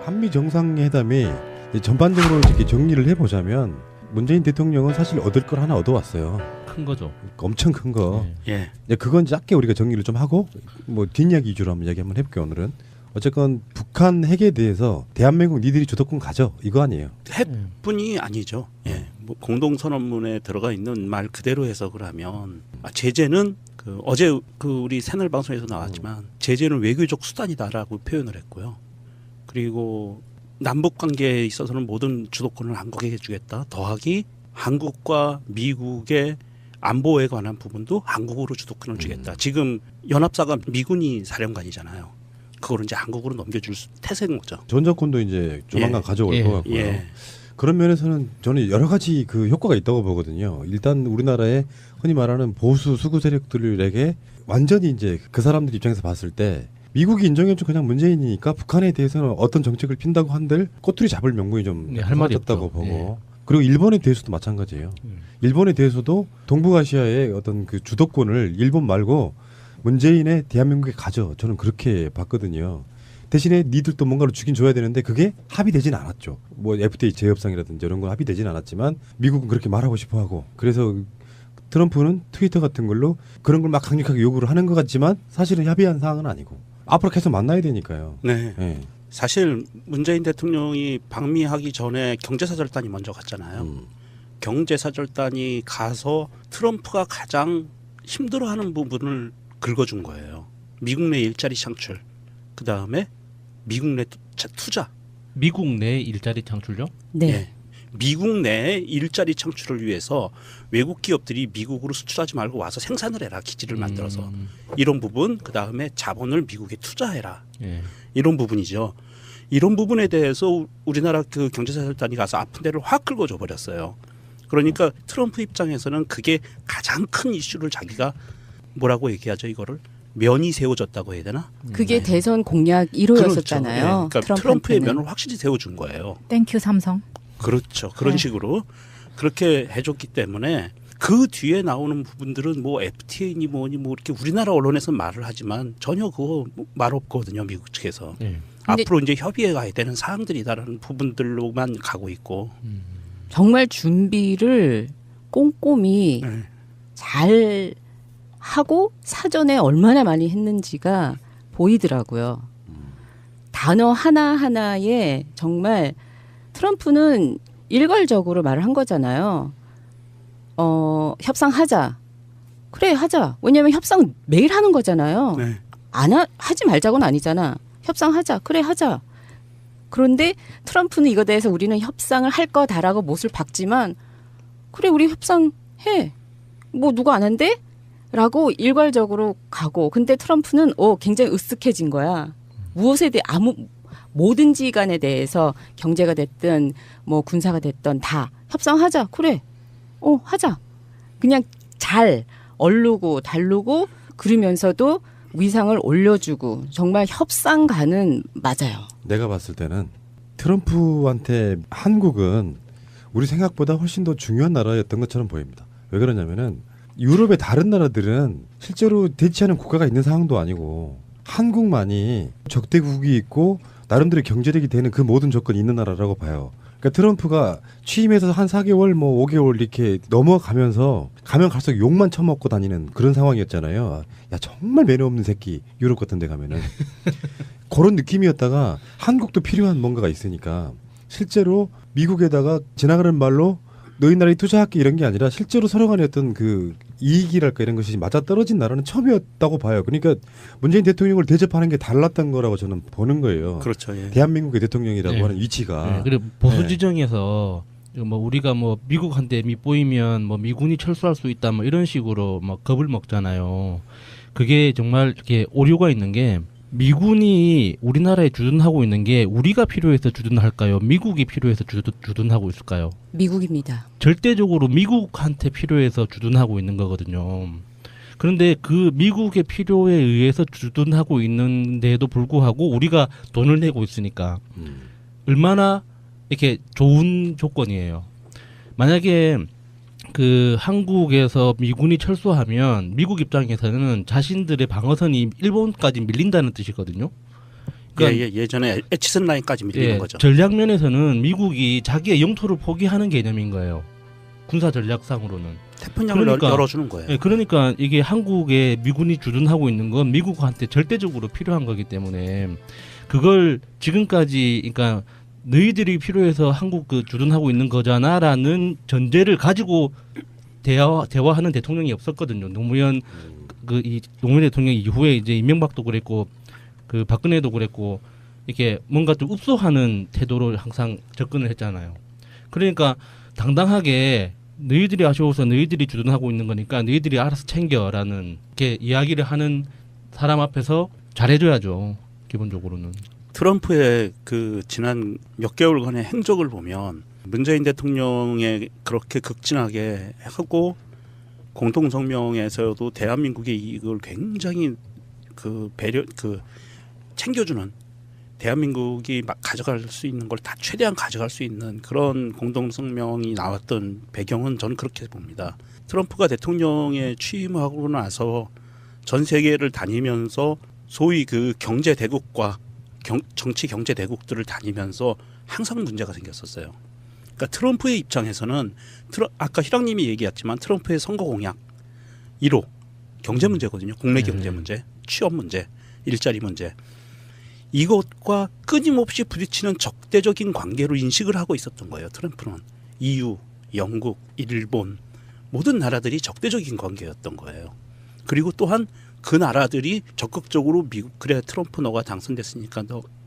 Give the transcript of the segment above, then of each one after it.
한미 정상회담이 전반적으로 이렇게 정리를 해보자면 문재인 대통령은 사실 얻을 걸 하나 얻어왔어요. 큰 거죠. 엄청 큰 거. 예. 그건 짧게 우리가 정리를 좀 하고 뭐 뒷이야기 위주로 한번 이야기 한번 해볼게요. 오늘은. 어쨌건 북한 핵에 대해서 대한민국 니들이 주도권 가져 이거 아니에요. 핵뿐이 아니죠. 예. 뭐 공동선언문에 들어가 있는 말 그대로 해석을 하면 제재는 어제 우리 새날 방송에서 나왔지만 제재는 외교적 수단이다라고 표현을 했고요. 그리고 남북 관계에 있어서는 모든 주도권을 한국에게 주겠다. 더하기 한국과 미국의 안보에 관한 부분도 한국으로 주도권을 주겠다. 지금 연합사가 미군이 사령관이잖아요. 그걸 이제 한국으로 넘겨줄 태세인 거죠. 전정권도 이제 조만간 가져올 것 같고요. 예. 그런 면에서는 저는 여러 가지 그 효과가 있다고 보거든요. 일단 우리나라의 흔히 말하는 보수 수구 세력들에게 완전히 이제 그 사람들 입장에서 봤을 때 미국이 인정해준 그냥 문재인이니까 북한에 대해서는 어떤 정책을 핀다고 한들 꼬투리 잡을 명분이 좀 할 말이 사라졌다고 없죠. 보고 그리고 일본에 대해서도 마찬가지예요. 일본에 대해서도 동북아시아의 어떤 그 주도권을 일본 말고 문재인의 대한민국에 가져 저는 그렇게 봤거든요. 대신에 니들도 뭔가를 주긴 줘야 되는데 그게 합의되진 않았죠. 뭐 FTA 재협상이라든지 이런 건 합의되진 않았지만 미국은 그렇게 말하고 싶어하고 그래서 트럼프는 트위터 같은 걸로 그런 걸 막 강력하게 요구를 하는 것 같지만 사실은 협의한 사항은 아니고 앞으로 계속 만나야 되니까요. 네. 네. 사실 문재인 대통령이 방미하기 전에 경제사절단이 먼저 갔잖아요. 경제사절단이 가서 트럼프가 가장 힘들어하는 부분을 긁어준 거예요. 미국 내 일자리 창출, 그 다음에 미국 내 투자. 미국 내 일자리 창출요? 네. 예. 미국 내 일자리 창출을 위해서 외국 기업들이 미국으로 수출하지 말고 와서 생산을 해라. 기지를 만들어서. 이런 부분, 그 다음에 자본을 미국에 투자해라. 예. 이런 부분이죠. 이런 부분에 대해서 우리나라 그 경제사절단이 가서 아픈 데를 확 긁어줘 버렸어요. 그러니까 트럼프 입장에서는 그게 가장 큰 이슈를 자기가 뭐라고 얘기하죠, 이거를? 면이 세워졌다고 해야 되나? 그게 대선 공약 1호였었잖아요. 그렇죠. 예. 그러니까 트럼프의 면을 확실히 세워준 거예요. 땡큐 삼성. 그렇죠. 그런 식으로 그렇게 해줬기 때문에 그 뒤에 나오는 부분들은 뭐 FTA니 뭐니 뭐 이렇게 우리나라 언론에서 말을 하지만 전혀 그거 말 없거든요. 미국 측에서. 예. 앞으로 이제 협의해 가야 되는 사항들이다라는 부분들로만 가고 있고. 정말 준비를 꼼꼼히 네. 잘 하고 사전에 얼마나 많이 했는지가 보이더라고요. 단어 하나하나에 정말 트럼프는 일괄적으로 말을 한 거잖아요. 협상하자. 그래 하자. 왜냐하면 협상 매일 하는 거잖아요. 네. 하지 말자고는 아니잖아. 협상하자. 그래 하자. 그런데 트럼프는 이거에 대해서 우리는 협상을 할 거다라고 못을 박지만 그래 우리 협상해. 뭐 누가 안 한대? 라고 일괄적으로 가고 근데 트럼프는 굉장히 으쓱해진 거야. 무엇에 대해 뭐든지 간에 대해서 경제가 됐든 뭐 군사가 됐든 다 협상하자. 그래. 하자. 그냥 잘 얼르고 달르고 그러면서도 위상을 올려주고 정말 협상가는 맞아요. 내가 봤을 때는 트럼프한테 한국은 우리 생각보다 훨씬 더 중요한 나라였던 것처럼 보입니다. 왜 그러냐면은 유럽의 다른 나라들은 실제로 대치하는 국가가 있는 상황도 아니고 한국만이 적대국이 있고 나름대로 경제력이 되는 그 모든 조건이 있는 나라라고 봐요. 그러니까 트럼프가 취임해서 한 4개월 뭐 5개월 이렇게 넘어가면서 가면 갈수록 욕만 처먹고 다니는 그런 상황이었잖아요. 야 정말 매너 없는 새끼 유럽 같은 데 가면은 그런 느낌이었다가 한국도 필요한 뭔가가 있으니까 실제로 미국에다가 지나가는 말로 너희 나라에 투자할게 이런 게 아니라 실제로 서로 간에 어떤 그 이익이랄까 이런 것이 맞아떨어진 나라는 처음이었다고 봐요. 그러니까 문재인 대통령을 대접하는 게 달랐던 거라고 저는 보는 거예요. 그렇죠. 예. 대한민국의 대통령이라고 예. 하는 위치가. 예. 그리고 보수 지정에서 뭐 우리가 뭐 미국한테 밉보이면 뭐 미군이 철수할 수 있다 뭐 이런 식으로 막 겁을 먹잖아요. 그게 정말 이렇게 오류가 있는 게 미군이 우리나라에 주둔하고 있는 게 우리가 필요해서 주둔할까요? 미국이 필요해서 주둔하고 있을까요? 미국입니다. 절대적으로 미국한테 필요해서 주둔하고 있는 거거든요. 그런데 그 미국의 필요에 의해서 주둔하고 있는데도 불구하고 우리가 돈을 내고 있으니까 얼마나 이렇게 좋은 조건이에요. 만약에 그 한국에서 미군이 철수하면 미국 입장에서는 자신들의 방어선이 일본까지 밀린다는 뜻이거든요. 그러니까 예전에 에치슨 라인까지 밀리는 거죠. 전략 면에서는 미국이 자기의 영토를 포기하는 개념인 거예요. 군사 전략상으로는. 태평양을 그러니까, 열어주는 거예요. 예, 그러니까 이게 한국에 미군이 주둔하고 있는 건 미국한테 절대적으로 필요한 거기 때문에 그걸 지금까지 그러니까 너희들이 필요해서 한국 그 주둔하고 있는 거잖아라는 전제를 가지고 대화하는 대통령이 없었거든요. 노무현 노무현 대통령 이후에 이제 이명박도 그랬고 그 박근혜도 그랬고 이렇게 뭔가 좀 읍소하는 태도로 항상 접근을 했잖아요. 그러니까 당당하게 너희들이 아쉬워서 너희들이 주둔하고 있는 거니까 너희들이 알아서 챙겨라는 이렇게 이야기를 하는 사람 앞에서 잘해줘야죠. 기본적으로는. 트럼프의 그 지난 몇 개월간의 행적을 보면 문재인 대통령의 그렇게 극진하게 하고 공동성명에서도 대한민국의 이익을 굉장히 그 챙겨주는 대한민국이 막 가져갈 수 있는 걸 다 최대한 가져갈 수 있는 그런 공동성명이 나왔던 배경은 저는 그렇게 봅니다. 트럼프가 대통령에 취임하고 나서 전 세계를 다니면서 소위 그 경제 대국과 정치 경제 대국들을 다니면서 항상 문제가 생겼었어요. 그러니까 트럼프의 입장에서는 아까 희랑님이 얘기했지만 트럼프의 선거 공약 1호 경제 문제거든요. 국내 경제 문제, 취업 문제, 일자리 문제. 이것과 끊임없이 부딪히는 적대적인 관계로 인식을 하고 있었던 거예요. 트럼프는 EU, 영국, 일본 모든 나라들이 적대적인 관계였던 거예요. 그리고 또한 그 나라들이 적극적으로 미국 그래 트럼프 너가 당선됐으니까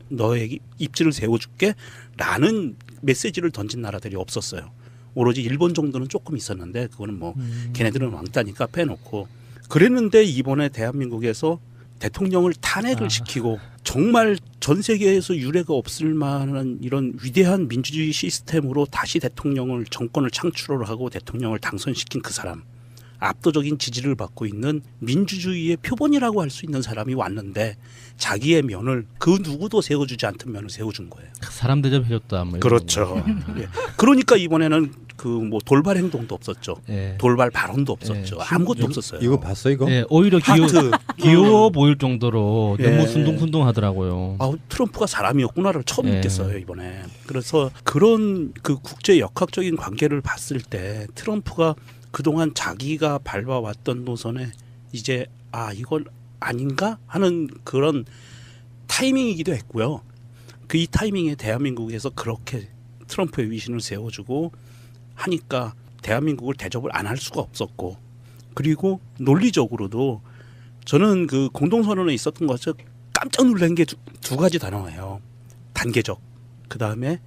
너의 입지를 세워줄게 라는 메시지를 던진 나라들이 없었어요. 오로지 일본 정도는 조금 있었는데 그거는 뭐 걔네들은 왕따니까 빼놓고 그랬는데 이번에 대한민국에서 대통령을 탄핵을 시키고 정말 전 세계에서 유례가 없을 만한 이런 위대한 민주주의 시스템으로 다시 정권을 창출을 하고 대통령을 당선시킨 그 사람 압도적인 지지를 받고 있는 민주주의의 표본이라고 할 수 있는 사람이 왔는데 자기의 면을 그 누구도 세워주지 않던 면을 세워준 거예요. 사람 대접해줬다. 뭐 그렇죠. 예. 그러니까 이번에는 그 뭐 돌발 행동도 없었죠. 예. 돌발 발언도 없었죠. 예. 아무것도 없었어요. 이거 봤어 이거? 예, 오히려 귀여워 보일 정도로 너무 예. 순둥순둥하더라고요. 트럼프가 사람이었구나를 처음 예. 느꼈어요 이번에. 그래서 그런 그 국제 역학적인 관계를 봤을 때 트럼프가 그동안 자기가 밟아왔던 노선에 이제 이건 아닌가 하는 그런 타이밍이기도 했고요. 이 타이밍에 대한민국에서 그렇게 트럼프의 위신을 세워주고 하니까 대한민국을 대접을 안 할 수가 없었고 그리고 논리적으로도 저는 그 공동선언에 있었던 것을 깜짝 놀란 게 두 가지 단어예요. 단계적. 그다음에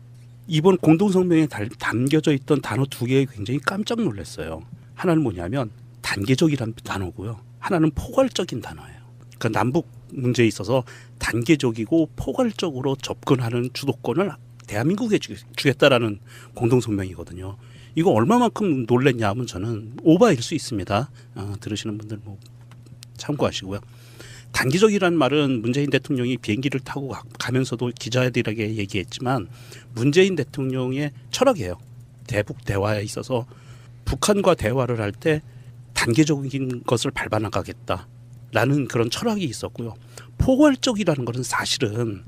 이번 공동성명에 담겨져 있던 단어 두 개에 굉장히 깜짝 놀랐어요. 하나는 뭐냐면 단계적이라는 단어고요. 하나는 포괄적인 단어예요. 그러니까 남북 문제에 있어서 단계적이고 포괄적으로 접근하는 주도권을 대한민국에 주겠다라는 공동성명이거든요. 이거 얼마만큼 놀랐냐 하면 저는 오바일 수 있습니다. 들으시는 분들 뭐 참고하시고요. 단기적이라는 말은 문재인 대통령이 비행기를 타고 가면서도 기자들에게 얘기했지만 문재인 대통령의 철학이에요. 대북 대화에 있어서 북한과 대화를 할 때 단계적인 것을 밟아나가겠다라는 그런 철학이 있었고요. 포괄적이라는 것은 사실은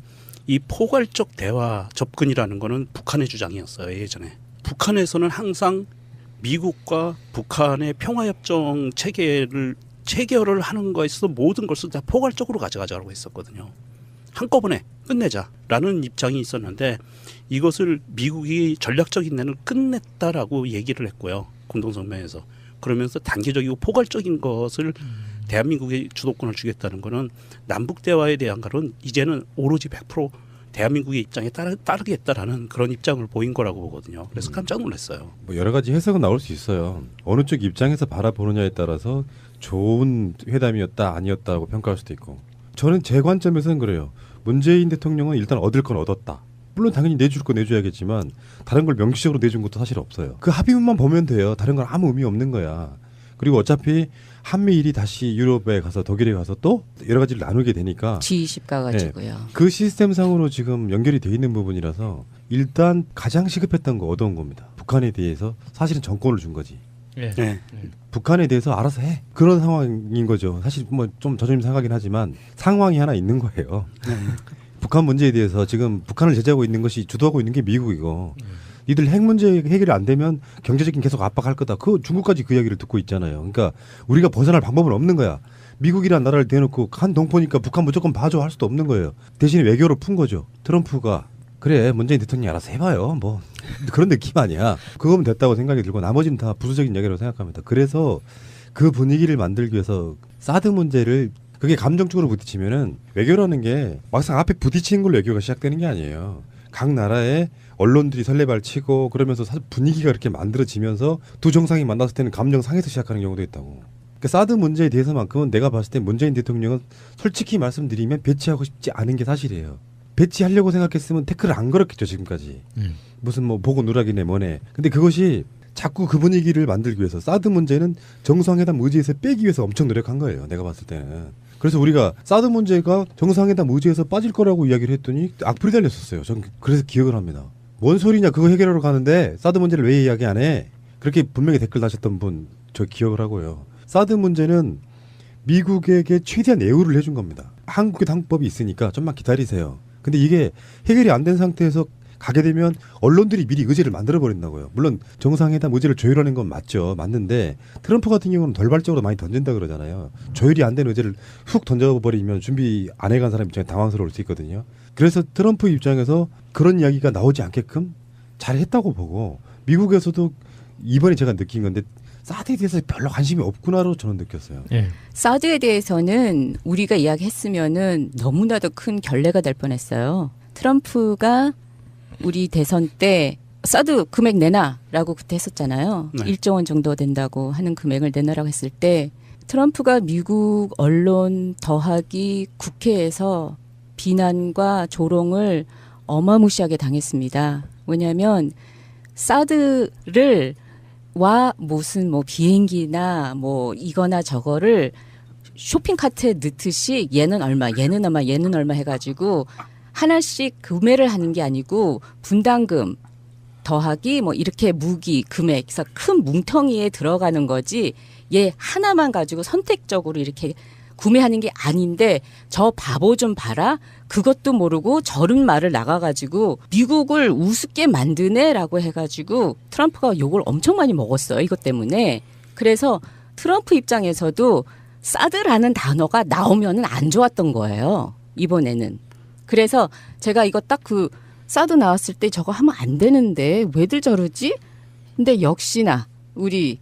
이 포괄적 대화 접근이라는 것은 북한의 주장이었어요. 예전에. 북한에서는 항상 미국과 북한의 평화협정 체결을 하는 거에 있어서 모든 것을 다 포괄적으로 가져가자고 했었거든요. 한꺼번에 끝내자라는 입장이 있었는데 이것을 미국이 전략적인 면을 끝냈다라고 얘기를 했고요. 공동성명에서. 그러면서 단계적이고 포괄적인 것을 대한민국의 주도권을 주겠다는 거는 남북 대화에 대한 거는 이제는 오로지 100% 대한민국의 입장에 따르겠다라는 그런 입장을 보인 거라고 보거든요. 그래서 깜짝 놀랐어요. 뭐 여러 가지 해석은 나올 수 있어요. 어느 쪽 입장에서 바라보느냐에 따라서 좋은 회담이었다 아니었다고 평가할 수도 있고 저는 제 관점에서는 그래요. 문재인 대통령은 일단 얻을 건 얻었다. 물론 당연히 내줄 거 내줘야겠지만 다른 걸 명시적으로 내준 것도 사실 없어요. 그 합의문만 보면 돼요. 다른 건 아무 의미 없는 거야. 그리고 어차피 한미일이 다시 유럽에 가서 독일에 가서 또 여러 가지를 나누게 되니까 G20 가가지고요. 그 시스템상으로 지금 연결이 돼 있는 부분이라서 일단 가장 시급했던 거 얻어온 겁니다. 북한에 대해서 사실은 정권을 준 거지. 예. 네. 북한에 대해서 알아서 해. 그런 상황인 거죠. 사실 뭐 좀 저좀 생각하긴 하지만 상황이 하나 있는 거예요. 북한 문제에 대해서 지금 북한을 제재하고 있는 것이 주도하고 있는 게 미국이고 니들 핵 문제 해결이 안 되면 경제적인 계속 압박할 거다. 그 중국까지 그 이야기를 듣고 있잖아요. 그러니까 우리가 벗어날 방법은 없는 거야. 미국이란 나라를 대놓고 한 동포니까 북한 무조건 봐줘 할 수도 없는 거예요. 대신에 외교로 푼 거죠. 트럼프가 그래 문재인 대통령이 알아서 해봐요. 뭐 그런 느낌 아니야. 그거면 됐다고 생각이 들고 나머지는 다 부수적인 이야기라고 생각합니다. 그래서 그 분위기를 만들기 위해서 사드 문제를 그게 감정적으로 부딪히면은 외교라는 게 막상 앞에 부딪히는 걸로 외교가 시작되는 게 아니에요. 각 나라의 언론들이 설레발 치고 그러면서 분위기가 이렇게 만들어지면서 두 정상이 만났을 때는 감정 상해서 시작하는 경우도 있다고. 그러니까 사드 문제에 대해서만큼은 내가 봤을 때 문재인 대통령은 솔직히 말씀드리면 배치하고 싶지 않은 게 사실이에요. 배치하려고 생각했으면 태클을 안 걸었겠죠 지금까지. 무슨 뭐 보고 누락이네 뭐네. 근데 그것이 자꾸 그 분위기를 만들기 위해서 사드 문제는 정상회담 의지에서 빼기 위해서 엄청 노력한 거예요. 내가 봤을 때는. 그래서 우리가 사드 문제가 정상회담 의지에서 빠질 거라고 이야기를 했더니 악플이 달렸었어요. 전 그래서 기억을 합니다. 뭔 소리냐 그거 해결하러 가는데 사드 문제를 왜 이야기 안 해? 그렇게 분명히 댓글 다셨던 분 저 기억을 하고요. 사드 문제는 미국에게 최대한 예우를 해준 겁니다. 한국의 당법이 있으니까 좀만 기다리세요. 근데 이게 해결이 안 된 상태에서 가게 되면 언론들이 미리 의제를 만들어버린다고요. 물론 정상회담 의제를 조율하는 건 맞죠. 맞는데 트럼프 같은 경우는 돌발적으로 많이 던진다 그러잖아요. 조율이 안 된 의제를 훅 던져버리면 준비 안 해간 사람 입장에 당황스러울 수 있거든요. 그래서 트럼프 입장에서 그런 이야기가 나오지 않게끔 잘했다고 보고 미국에서도 이번에 제가 느낀 건데 사드에 대해서 별로 관심이 없구나로 저는 느꼈어요. 예. 사드에 대해서는 우리가 이야기했으면은 너무나도 큰 결례가 될 뻔했어요. 트럼프가 우리 대선 때 사드 금액 내놔라고 그때 했었잖아요. 네. 1조 원 정도 된다고 하는 금액을 내놔라고 했을 때 트럼프가 미국 언론 더하기 국회에서 비난과 조롱을 어마무시하게 당했습니다. 왜냐하면 사드를 와 무슨 뭐 비행기나 뭐 이거나 저거를 쇼핑카트에 넣듯이 얘는 얼마 얘는 얼마 얘는 얼마 해가지고 하나씩 구매를 하는 게 아니고 분담금 더하기 뭐 이렇게 무기 금액 그래서 큰 뭉텅이에 들어가는 거지 얘 하나만 가지고 선택적으로 이렇게 구매하는 게 아닌데 저 바보 좀 봐라 그것도 모르고 저런 말을 나가가지고 미국을 우습게 만드네라고 해가지고 트럼프가 욕을 엄청 많이 먹었어요 이것 때문에. 그래서 트럼프 입장에서도 사드라는 단어가 나오면은 안 좋았던 거예요 이번에는. 그래서 제가 이거 딱 그 사드 나왔을 때 저거 하면 안 되는데 왜들 저러지? 근데 역시나 우리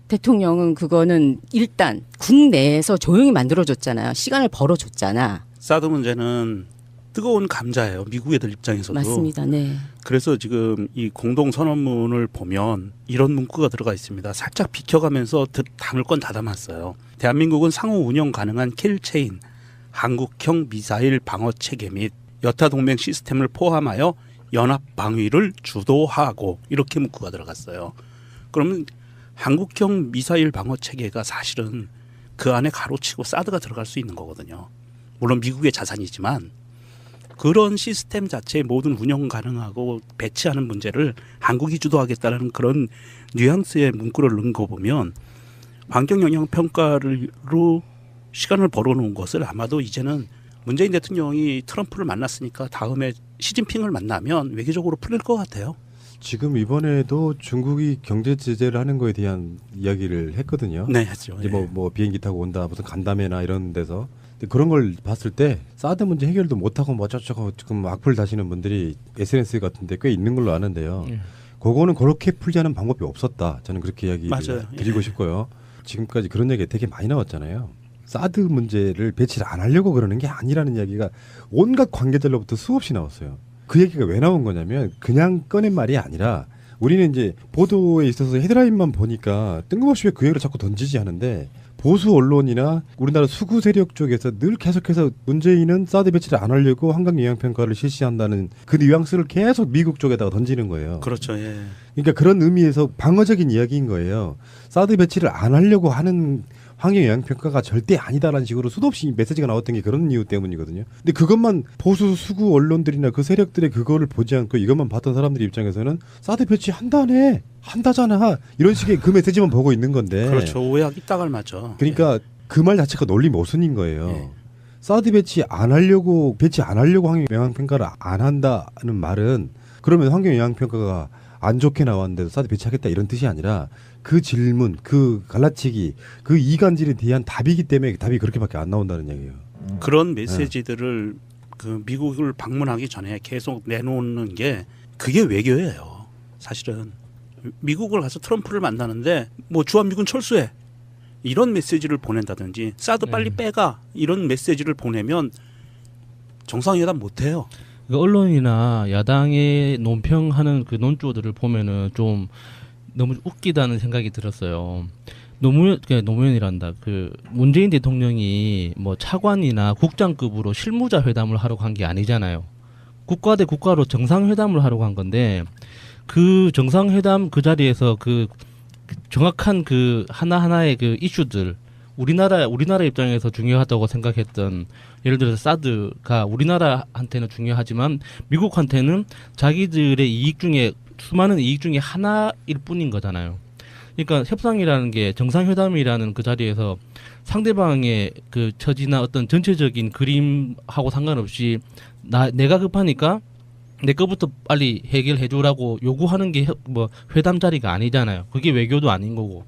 대통령은 그거는 일단 국내에서 조용히 만들어줬잖아요. 시간을 벌어줬잖아. 사드 문제는 뜨거운 감자예요. 미국 애들 입장에서도. 맞습니다. 네. 그래서 지금 이 공동선언문을 보면 이런 문구가 들어가 있습니다. 살짝 비켜가면서 담을 건 다 담았어요. 대한민국은 상호 운영 가능한 킬체인, 한국형 미사일 방어 체계 및 여타 동맹 시스템을 포함하여 연합 방위를 주도하고 이렇게 문구가 들어갔어요. 그러면 한국형 미사일 방어 체계가 사실은 그 안에 가로치고 사드가 들어갈 수 있는 거거든요. 물론 미국의 자산이지만 그런 시스템 자체의 모든 운영 가능하고 배치하는 문제를 한국이 주도하겠다는 그런 뉘앙스의 문구를 넣은 거 보면 환경 영향 평가로 시간을 벌어놓은 것을 아마도 이제는 문재인 대통령이 트럼프를 만났으니까 다음에 시진핑을 만나면 외교적으로 풀릴 것 같아요. 지금 이번에도 중국이 경제 제재를 하는 거에 대한 이야기를 했거든요. 네, 했죠. 이제 뭐 비행기 타고 온다, 무슨 간담회나 이런 데서 근데 그런 걸 봤을 때 사드 문제 해결도 못하고 뭐 어쩌고 지금 악플 다시는 분들이 SNS 같은데 꽤 있는 걸로 아는데요. 그거는 그렇게 풀자는 방법이 없었다. 저는 그렇게 이야기 드리고 싶고요. 지금까지 그런 얘기가 되게 많이 나왔잖아요. 사드 문제를 배치를 안 하려고 그러는 게 아니라는 이야기가 온갖 관계자로부터 수없이 나왔어요. 그 얘기가 왜 나온 거냐면 그냥 꺼낸 말이 아니라 우리는 이제 보도에 있어서 헤드라인만 보니까 뜬금없이 왜 그 얘기를 자꾸 던지지 하는데 보수 언론이나 우리나라 수구 세력 쪽에서 늘 계속해서 문재인은 사드 배치를 안 하려고 한강 영향 평가를 실시한다는 그 뉘앙스를 계속 미국 쪽에다가 던지는 거예요. 그렇죠. 예. 그러니까 그런 의미에서 방어적인 이야기인 거예요. 사드 배치를 안 하려고 하는 환경 영향 평가가 절대 아니다라는 식으로 수도 없이 메시지가 나왔던 게 그런 이유 때문이거든요. 근데 그것만 보수 수구 언론들이나 그 세력들의 그거를 보지 않고 이것만 봤던 사람들 입장에서는 사드 배치 한다네. 한다잖아. 이런 식의 그 메시지만 보고 있는 건데. 그렇죠. 오해하기 딱 알맞죠. 그러니까 그 말 자체가 논리 모순인 거예요. 사드 배치 안 하려고 환경 영향 평가를 안 한다는 말은 그러면 환경 영향 평가가 안 좋게 나왔는데도 사드 배치하겠다 이런 뜻이 아니라 그 질문, 그 갈라치기, 그 이간질에 대한 답이기 때문에 답이 그렇게밖에 안 나온다는 얘기예요. 그런 메시지들을 그 미국을 방문하기 전에 계속 내놓는 게 그게 외교예요. 사실은 미국을 가서 트럼프를 만나는데 뭐 주한미군 철수해 이런 메시지를 보낸다든지 사드 빨리 빼가 이런 메시지를 보내면 정상회담 못해요. 그 언론이나 야당의 논평하는 그 논조들을 보면은 좀 너무 웃기다는 생각이 들었어요. 노무현이란다. 그 문재인 대통령이 뭐 차관이나 국장급으로 실무자 회담을 하러 간 게 아니잖아요. 국가 대 국가로 정상회담을 하러 간 건데 그 정상회담 그 자리에서 그 정확한 그 하나하나의 그 이슈들 우리나라 입장에서 중요하다고 생각했던 예를 들어서 사드가 우리나라한테는 중요하지만 미국한테는 자기들의 이익 중에 수많은 이익 중에 하나일 뿐인 거잖아요. 그러니까 협상이라는 게 정상회담이라는 그 자리에서 상대방의 그 처지나 어떤 전체적인 그림하고 상관없이 내가 급하니까 내 거부터 빨리 해결해 주라고 요구하는 게 뭐 회담 자리가 아니잖아요. 그게 외교도 아닌 거고.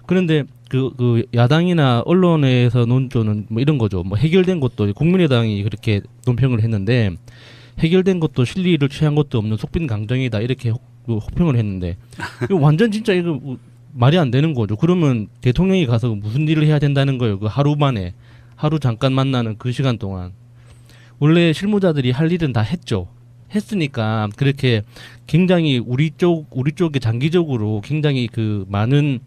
그런데 그 야당이나 언론에서 논조는 뭐 이런 거죠. 뭐 해결된 것도 국민의당이 그렇게 논평을 했는데 해결된 것도 실리를 취한 것도 없는 속빈강정이다 이렇게 혹평을 했는데 이거 완전 진짜 이거 말이 안 되는 거죠. 그러면 대통령이 가서 무슨 일을 해야 된다는 거예요. 그 하루 만에 하루 잠깐 만나는 그 시간 동안 원래 실무자들이 할 일은 다 했으니까 그렇게 굉장히 우리 쪽에 장기적으로 굉장히 그 많은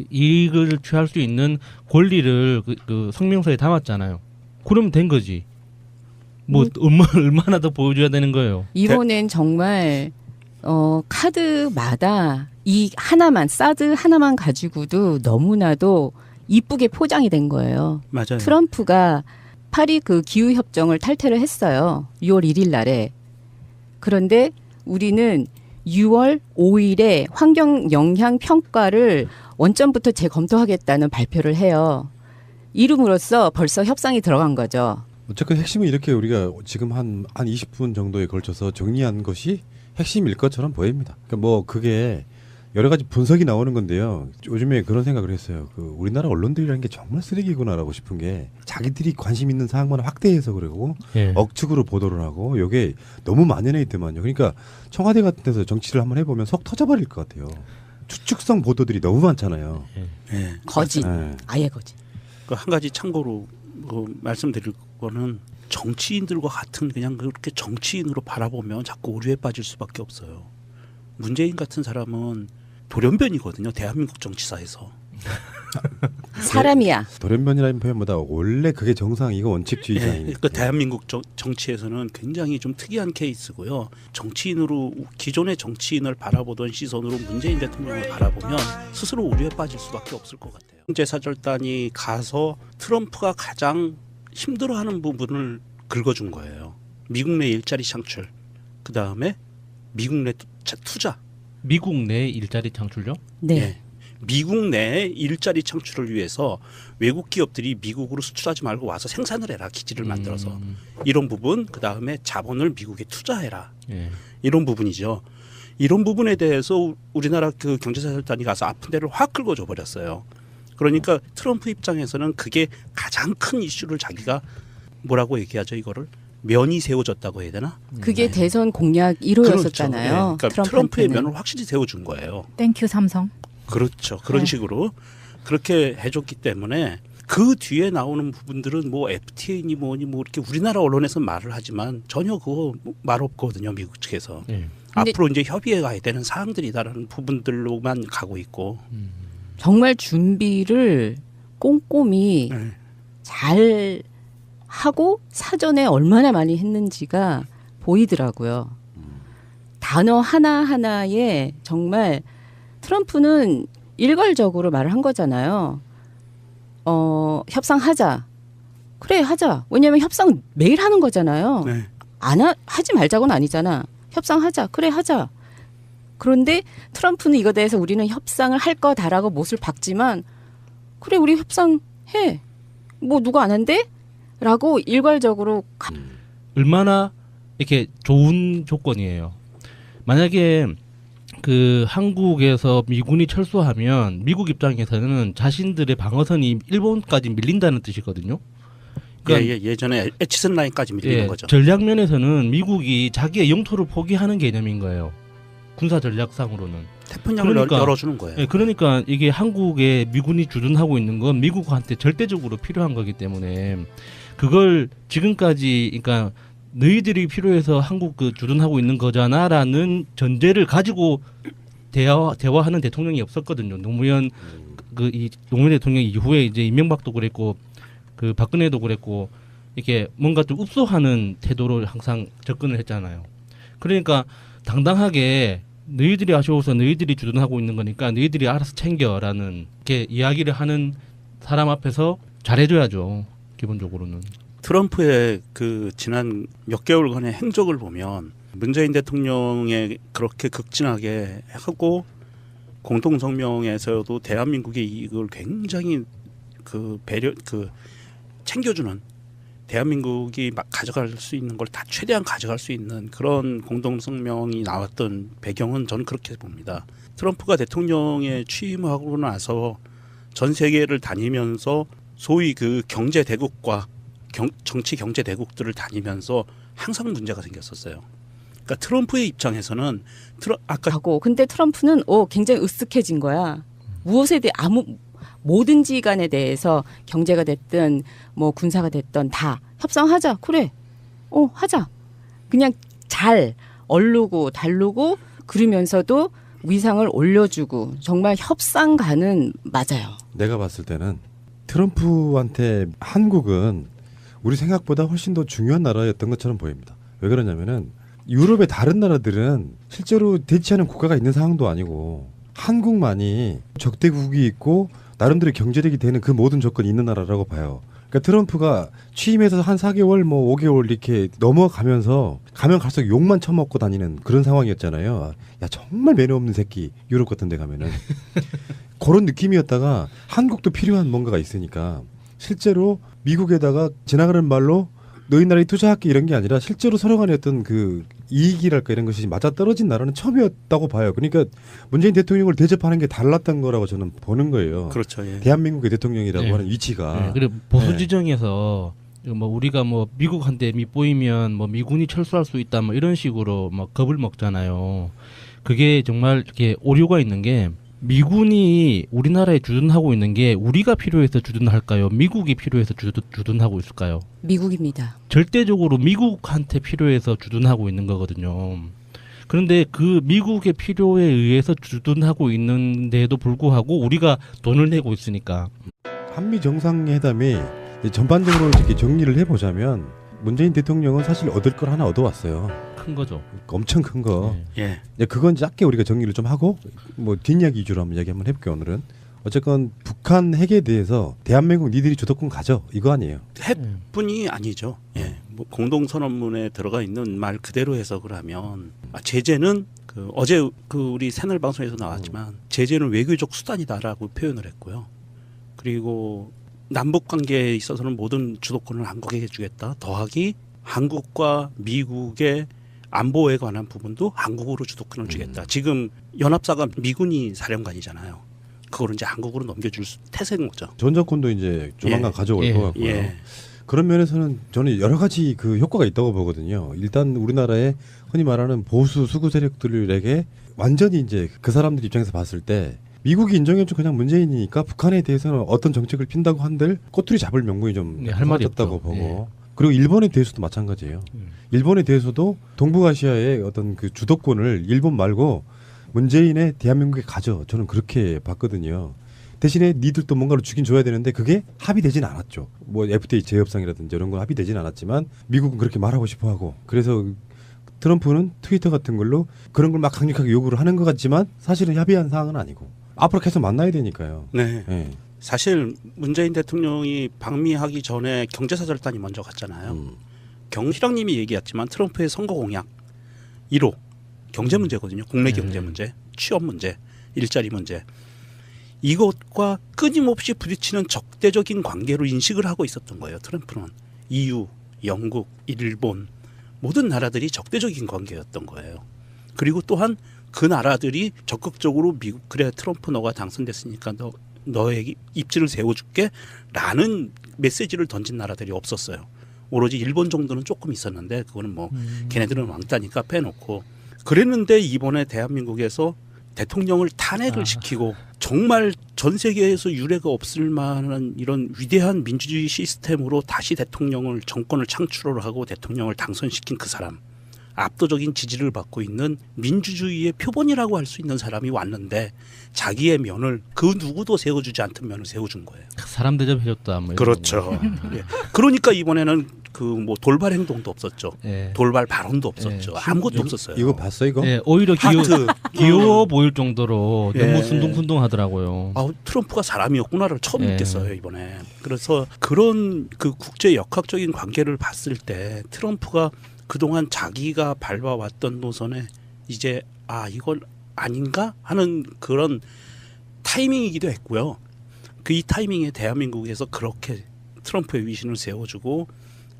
이익을 취할 수 있는 권리를 그 성명서에 담았잖아요. 그러면 된 거지. 뭐 얼마나 더 보여줘야 되는 거예요. 이번엔 정말 카드마다 이 하나만 사드 하나만 가지고도 너무나도 이쁘게 포장이 된 거예요. 맞아요. 트럼프가 파리 그 기후 협정을 탈퇴를 했어요. 6월 1일 날에. 그런데 우리는 6월 5일에 환경 영향 평가를 원점부터 재검토하겠다는 발표를 해요. 이름으로써 벌써 협상이 들어간 거죠. 어쨌든 핵심은 이렇게 우리가 지금 한 20분 정도에 걸쳐서 정리한 것이 핵심일 것처럼 보입니다. 그러니까 뭐 그게 여러 가지 분석이 나오는 건데요. 요즘에 그런 생각을 했어요. 그 우리나라 언론들이라는 게 정말 쓰레기구나라고 싶은 게 자기들이 관심 있는 사항만 확대해서 그러고 억측으로 보도를 하고 이게 너무 만연해 있더만요. 그러니까 청와대 같은 데서 정치를 한번 해보면 속 터져버릴 것 같아요. 추측성 보도들이 너무 많잖아요. 네. 거짓. 네. 아예 거짓. 한 가지 참고로 말씀드릴 거는 정치인들과 같은 그냥 그렇게 정치인으로 바라보면 자꾸 오류에 빠질 수밖에 없어요. 문재인 같은 사람은 돌연변이거든요. 대한민국 정치사에서. 사람이야. 돌연변이라는 표현보다 원래 그게 정상이고 원칙주의자인. 그러니까 대한민국 정치에서는 굉장히 좀 특이한 케이스고요. 정치인으로 기존의 정치인을 바라보던 시선으로 문재인 대통령을 바라보면 스스로 오류에 빠질 수밖에 없을 것 같아요. 경제사절단이 가서 트럼프가 가장 힘들어하는 부분을 긁어준 거예요. 미국 내 일자리 창출, 그 다음에 미국 내 투자. 미국 내 일자리 창출요? 네. 예. 미국 내 일자리 창출을 위해서 외국 기업들이 미국으로 수출하지 말고 와서 생산을 해라. 기지를 만들어서. 이런 부분, 그 다음에 자본을 미국에 투자해라. 이런 부분이죠. 이런 부분에 대해서 우리나라 그 경제사절단이 가서 아픈 데를 확 긁어줘 버렸어요. 그러니까 트럼프 입장에서는 그게 가장 큰 이슈를 자기가 뭐라고 얘기하죠, 이거를? 면이 세워졌다고 해야 되나? 그게 대선 공약 1호였었잖아요. 그렇죠. 네. 그러니까 트럼프의 면을 확실히 세워준 거예요. 땡큐 삼성. 그렇죠. 그런 식으로 그렇게 해줬기 때문에 그 뒤에 나오는 부분들은 뭐 FTA니 뭐니 뭐 이렇게 우리나라 언론에서 말을 하지만 전혀 그거 말 없거든요. 미국 측에서. 앞으로 이제 협의해 가야 되는 사항들이다라는 부분들로만 가고 있고. 정말 준비를 꼼꼼히 잘 하고 사전에 얼마나 많이 했는지가 보이더라고요. 단어 하나하나에 정말 트럼프는 일괄적으로 말을 한 거잖아요. 협상하자. 그래 하자. 왜냐하면 협상 매일 하는 거잖아요. 네. 하지 말자고는 아니잖아. 협상하자. 그래 하자. 그런데 트럼프는 이거에 대해서 우리는 협상을 할 거다라고 못을 박지만 그래 우리 협상해. 뭐 누가 안 한대? 라고 일괄적으로 얼마나 이렇게 좋은 조건이에요. 만약에 그 한국에서 미군이 철수하면 미국 입장에서는 자신들의 방어선이 일본까지 밀린다는 뜻이거든요. 그러니까 예전에 에치슨 라인까지 밀리는 거죠. 전략 면에서는 미국이 자기의 영토를 포기하는 개념인 거예요. 군사 전략상으로는. 태평양을 열어주는 거예요. 예, 그러니까 이게 한국에 미군이 주둔하고 있는 건 미국한테 절대적으로 필요한 거기 때문에 그걸 지금까지 그러니까 너희들이 필요해서 한국 그 주둔하고 있는 거잖아라는 전제를 가지고 대화하는 대통령이 없었거든요. 노무현 노무현 대통령 이후에 이제 이명박도 그랬고 그 박근혜도 그랬고 이렇게 뭔가 좀 읍소하는 태도로 항상 접근을 했잖아요. 그러니까 당당하게 너희들이 아쉬워서 너희들이 주둔하고 있는 거니까 너희들이 알아서 챙겨라는 이렇게 이야기를 하는 사람 앞에서 잘해줘야죠. 기본적으로는. 트럼프의 그 지난 몇 개월간의 행적을 보면 문재인 대통령의 그렇게 극진하게 하고 공동성명에서도 대한민국의 이익을 굉장히 챙겨주는 대한민국이 막 가져갈 수 있는 걸 다 최대한 가져갈 수 있는 그런 공동성명이 나왔던 배경은 저는 그렇게 봅니다. 트럼프가 대통령에 취임하고 나서 전 세계를 다니면서 소위 그 경제 대국과 정치 경제 대국들을 다니면서 항상 문제가 생겼었어요. 그러니까 트럼프의 입장에서는 근데 트럼프는 굉장히 으쓱해진 거야. 무엇에 대해 뭐든지 간에 대해서 경제가 됐든 뭐 군사가 됐든 다 협상하자. 그래. 하자. 그냥 잘 얼르고 달르고 그러면서도 위상을 올려주고 정말 협상가는 맞아요. 내가 봤을 때는 트럼프한테 한국은 우리 생각보다 훨씬 더 중요한 나라였던 것처럼 보입니다. 왜 그러냐면은 유럽의 다른 나라들은 실제로 대치하는 국가가 있는 상황도 아니고 한국만이 적대국이 있고 나름대로 경제력이 되는 그 모든 조건이 있는 나라라고 봐요. 그러니까 트럼프가 취임해서 한 4개월 뭐 5개월 이렇게 넘어가면서 가면 갈수록 욕만 처먹고 다니는 그런 상황이었잖아요. 야 정말 매너 없는 새끼 유럽 같은 데 가면은 그런 느낌이었다가 한국도 필요한 뭔가가 있으니까 실제로 미국에다가 지나가는 말로 너희 나라에 투자할게 이런 게 아니라 실제로 서로 간의 어떤 그 이익이랄까 이런 것이 맞아떨어진 나라는 처음이었다고 봐요. 그러니까 문재인 대통령을 대접하는 게 달랐던 거라고 저는 보는 거예요. 그렇죠. 예. 대한민국의 대통령이라고 예. 하는 위치가. 예, 그리고 보수 지정에서 뭐 우리가 뭐 미국한테 밑보이면 뭐 미군이 철수할 수 있다 뭐 이런 식으로 막 겁을 먹잖아요. 그게 정말 이렇게 오류가 있는 게 미군이 우리나라에 주둔하고 있는 게 우리가 필요해서 주둔할까요? 미국이 필요해서 주둔하고 있을까요? 미국입니다. 절대적으로 미국한테 필요해서 주둔하고 있는 거거든요. 그런데 그 미국의 필요에 의해서 주둔하고 있는데도 불구하고 우리가 돈을 내고 있으니까. 한미 정상회담이 전반적으로 이렇게 정리를 해보자면 문재인 대통령은 사실 얻을 걸 하나 얻어왔어요. 큰 거죠. 엄청 큰 거. 네. 예. 그건 짧게 우리가 정리를 좀 하고 뭐 뒷이야기 위주로 한번 이야기 한번 해볼게요. 오늘은 어쨌건 북한 핵에 대해서 대한민국 니들이 주도권 가져 이거 아니에요. 핵뿐이 아니죠. 예. 뭐 공동선언문에 들어가 있는 말 그대로 해석을 하면 제재는 어제 우리 새날 방송에서 나왔지만 제재는 외교적 수단이다라고 표현을 했고요. 그리고 남북 관계에 있어서는 모든 주도권을 한국에게 주겠다. 더하기 한국과 미국의 안보에 관한 부분도 한국으로 주도권을 주겠다. 지금 연합사가 미군이 사령관이잖아요. 그거를 이제 한국으로 넘겨줄 태세인 거죠. 전정권도 이제 조만간 가져올 것 같고요. 예. 그런 면에서는 저는 여러 가지 그 효과가 있다고 보거든요. 일단 우리나라의 흔히 말하는 보수 수구 세력들에게 완전히 이제 그 사람들 입장에서 봤을 때 미국이 인정해준 그냥 문재인이니까 북한에 대해서는 어떤 정책을 핀다고 한들 꼬투리 잡을 명분이 좀 할 말이 없다고 없죠. 보고 예. 그리고 일본에 대해서도 마찬가지예요. 일본에 대해서도 동북아시아의 어떤 그 주도권을 일본 말고 문재인의 대한민국에 가져 저는 그렇게 봤거든요. 대신에 니들도 뭔가를 주긴 줘야 되는데 그게 합의되진 않았죠. 뭐 FTA 재협상이라든지 이런 건 합의되진 않았지만 미국은 그렇게 말하고 싶어하고 그래서 트럼프는 트위터 같은 걸로 그런 걸 막 강력하게 요구를 하는 것 같지만 사실은 협의한 사항은 아니고 앞으로 계속 만나야 되니까요. 네. 예. 사실 문재인 대통령이 방미하기 전에 경제사절단이 먼저 갔잖아요. 희랑님이 얘기했지만 트럼프의 선거 공약 1호 경제 문제거든요. 국내 경제 문제, 취업 문제, 일자리 문제. 이것과 끊임없이 부딪히는 적대적인 관계로 인식을 하고 있었던 거예요. 트럼프는. EU, 영국, 일본 모든 나라들이 적대적인 관계였던 거예요. 그리고 또한 그 나라들이 적극적으로 미국 그래 트럼프 너가 당선됐으니까 너의 입지를 세워줄게라는 메시지를 던진 나라들이 없었어요. 오로지 일본 정도는 조금 있었는데 그거는 뭐 걔네들은 왕따니까 빼놓고 그랬는데 이번에 대한민국에서 대통령을 탄핵을 시키고 정말 전 세계에서 유례가 없을 만한 이런 위대한 민주주의 시스템으로 다시 대통령을 정권을 창출을 하고 대통령을 당선시킨 그 사람 압도적인 지지를 받고 있는 민주주의의 표본이라고 할 수 있는 사람이 왔는데 자기의 면을 그 누구도 세워주지 않던 면을 세워준 거예요. 사람 대접해줬다. 뭐 이런 그렇죠. 예. 그러니까 이번에는 그 뭐 돌발 행동도 없었죠. 예. 돌발 발언도 없었죠. 예. 아무것도 없었어요. 이거 봤어 이거? 예, 오히려 하트. 귀여워 보일 정도로 예. 너무 순둥순둥하더라고요. 아, 트럼프가 사람이었구나를 처음 예. 느꼈어요 이번에. 그래서 그런 그 국제 역학적인 관계를 봤을 때 트럼프가 그동안 자기가 밟아왔던 노선에 이제 이걸 아닌가 하는 그런 타이밍이기도 했고요. 그 이 타이밍에 대한민국에서 그렇게 트럼프의 위신을 세워주고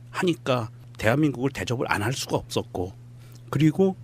하니까 대한민국을 대접을 안 할 수가 없었고 그리고